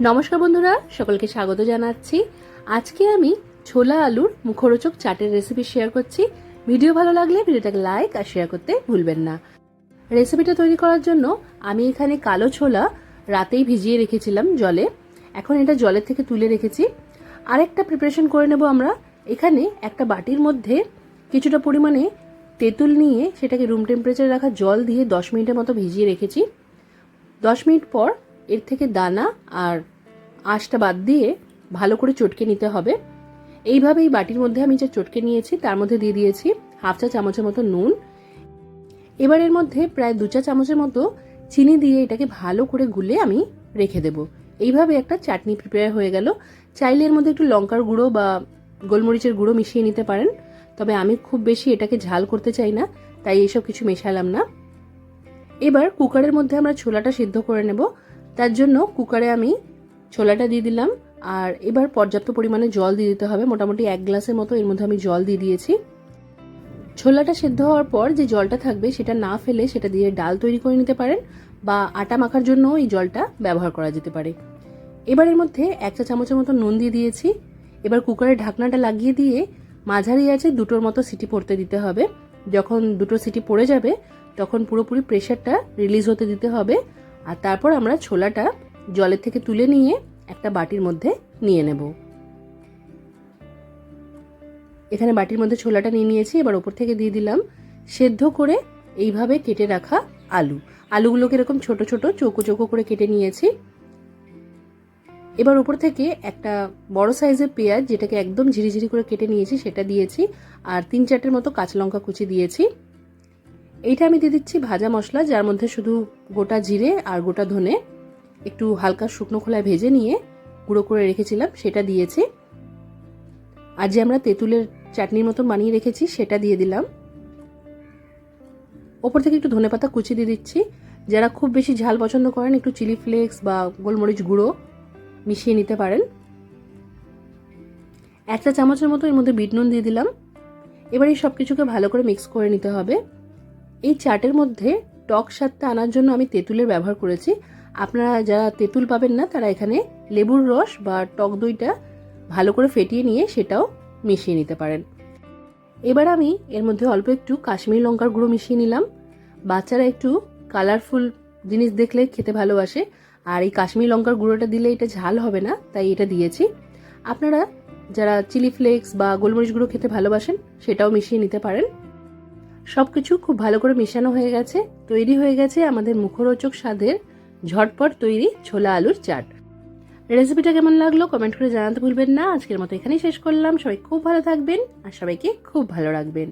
নমস্কার বন্ধুরা, সকলকে স্বাগত জানাচ্ছি। আজকে আমি ছোলা আলুর মুখরোচক চাটের রেসিপি শেয়ার করছি। ভিডিও ভালো লাগলে ভিডিওটাকে লাইক আর শেয়ার করতে ভুলবেন না। রেসিপিটা তৈরি করার জন্য আমি এখানে কালো ছোলা রাতেই ভিজিয়ে রেখেছিলাম জলে। এখন এটা জলের থেকে তুলে রেখেছি। আরেকটা প্রিপারেশন করে নেব আমরা। এখানে একটা বাটির মধ্যে কিছুটা পরিমাণে তেঁতুল নিয়ে সেটাকে রুম টেম্পারেচারে রাখা জল দিয়ে 10 মিনিটের মতো ভিজিয়ে রেখেছি। 10 মিনিট পর এর থেকে দানা আর আঁশটা বাদ দিয়ে ভালো করে চটকে নিতে হবে। এইভাবে এই বাটির মধ্যে আমি যে চটকে নিয়েছি তার মধ্যে দিয়ে দিয়েছি হাফ চা চামচের মতো নুন। এবার এর মধ্যে প্রায় 2 চা চামচের মতো চিনি দিয়ে এটাকে ভালো করে গুলে আমি রেখে দেব। এইভাবে একটা চাটনি প্রিপেয়ার হয়ে গেল। চাইলে এর মধ্যে একটু লঙ্কার গুঁড়ো বা গোলমরিচের গুঁড়ো মিশিয়ে নিতে পারেন, তবে আমি খুব বেশি এটাকে ঝাল করতে চাই না, তাই এইসব কিছু মেশালাম না। এবার কুকারের মধ্যে আমরা ছোলাটা সিদ্ধ করে নেব। তার জন্য কুকারে আমি ছোলাটা দিয়ে দিলাম, আর এবার পর্যাপ্ত পরিমাণে জল দিয়ে দিতে হবে। মোটামুটি 1 গ্লাসের মতো এর মধ্যে আমি জল দিয়ে দিয়েছি। ছোলাটা সিদ্ধ হওয়ার পর যে জলটা থাকবে সেটা না ফেলে সেটা দিয়ে ডাল তৈরি করে নিতে পারেন, বা আটা মাখার জন্য এই জলটা ব্যবহার করা যেতে পারে। এবার এর মধ্যে 1 চা চামচের মতো নুন দিয়ে দিয়েছি। এবার কুকারের ঢাকনাটা লাগিয়ে দিয়ে মাঝারি আঁচে 2টোর মতো সিটি পড়তে দিতে হবে। যখন 2টো সিটি পড়ে যাবে তখন পুরোপুরি প্রেশারটা রিলিজ হতে দিতে হবে, আর তারপর আমরা ছোলাটা জলের থেকে তুলে নিয়ে একটা বাটির মধ্যে নিয়ে নেব। এখানে বাটির মধ্যে ছোলাটা নিয়ে নিয়েছি। এবার ওপর থেকে দিয়ে দিলাম সেদ্ধ করে এইভাবে কেটে রাখা আলুগুলোকে এরকম ছোট ছোট চৌকো চৌকো করে কেটে নিয়েছি। এবার ওপর থেকে একটা বড় সাইজের পেঁয়াজ, যেটাকে একদম ঝিরিঝিরি করে কেটে নিয়েছি, সেটা দিয়েছি, আর 3-4টের মতো কাঁচা লঙ্কা কুচি দিয়েছি। এইটা আমি দিয়ে দিচ্ছি ভাজা মশলা, যার মধ্যে শুধু গোটা জিরে আর গোটা ধনে একটু হালকা শুকনো খোলায় ভেজে নিয়ে গুঁড়ো করে রেখেছিলাম, সেটা দিয়েছি। আর যে আমরা তেঁতুলের চাটনির মতো বানিয়ে রেখেছি সেটা দিয়ে দিলাম। ওপর থেকে একটু ধনেপাতা কুচি দিয়ে দিচ্ছি। যারা খুব বেশি ঝাল পছন্দ করেন একটু চিলি ফ্লেক্স বা গোলমরিচ গুঁড়ো মিশিয়ে নিতে পারেন। 1 চা চামচের মতো এর মধ্যে বিট নুন দিয়ে দিলাম। এবার এই সব কিছুকে ভালো করে মিক্স করে নিতে হবে। এই চাটের মধ্যে টক স্বাদটা আনার জন্য আমি তেঁতুলের ব্যবহার করেছি। আপনারা যারা তেঁতুল পাবেন না তারা এখানে লেবুর রস বা টক দইটা ভালো করে ফেটিয়ে নিয়ে সেটাও মিশিয়ে নিতে পারেন। এবার আমি এর মধ্যে অল্প একটু কাশ্মীরি লঙ্কার গুঁড়ো মিশিয়ে নিলাম। বাচ্চারা একটু কালারফুল জিনিস দেখলে খেতে ভালোবাসে, আর এই কাশ্মীরি লঙ্কার গুঁড়োটা দিলে এটা ঝাল হবে না, তাই এটা দিয়েছি। আপনারা যারা চিলি ফ্লেক্স বা গোলমরিচ গুঁড়ো খেতে ভালোবাসেন সেটাও মিশিয়ে নিতে পারেন। সবকিছু খুব ভালো করে মেশানো হয়ে গেছে। তৈরি হয়ে গেছে আমাদের মুখরোচক স্বাদের ঝটপট তৈরি ছোলা আলুর চাট। রেসিপিটা কেমন লাগলো কমেন্ট করে জানাতে ভুলবেন না। আজকের মতো এখানেই শেষ করলাম। সবাই খুব ভালো থাকবেন আর সবাইকে খুব ভালো রাখবেন।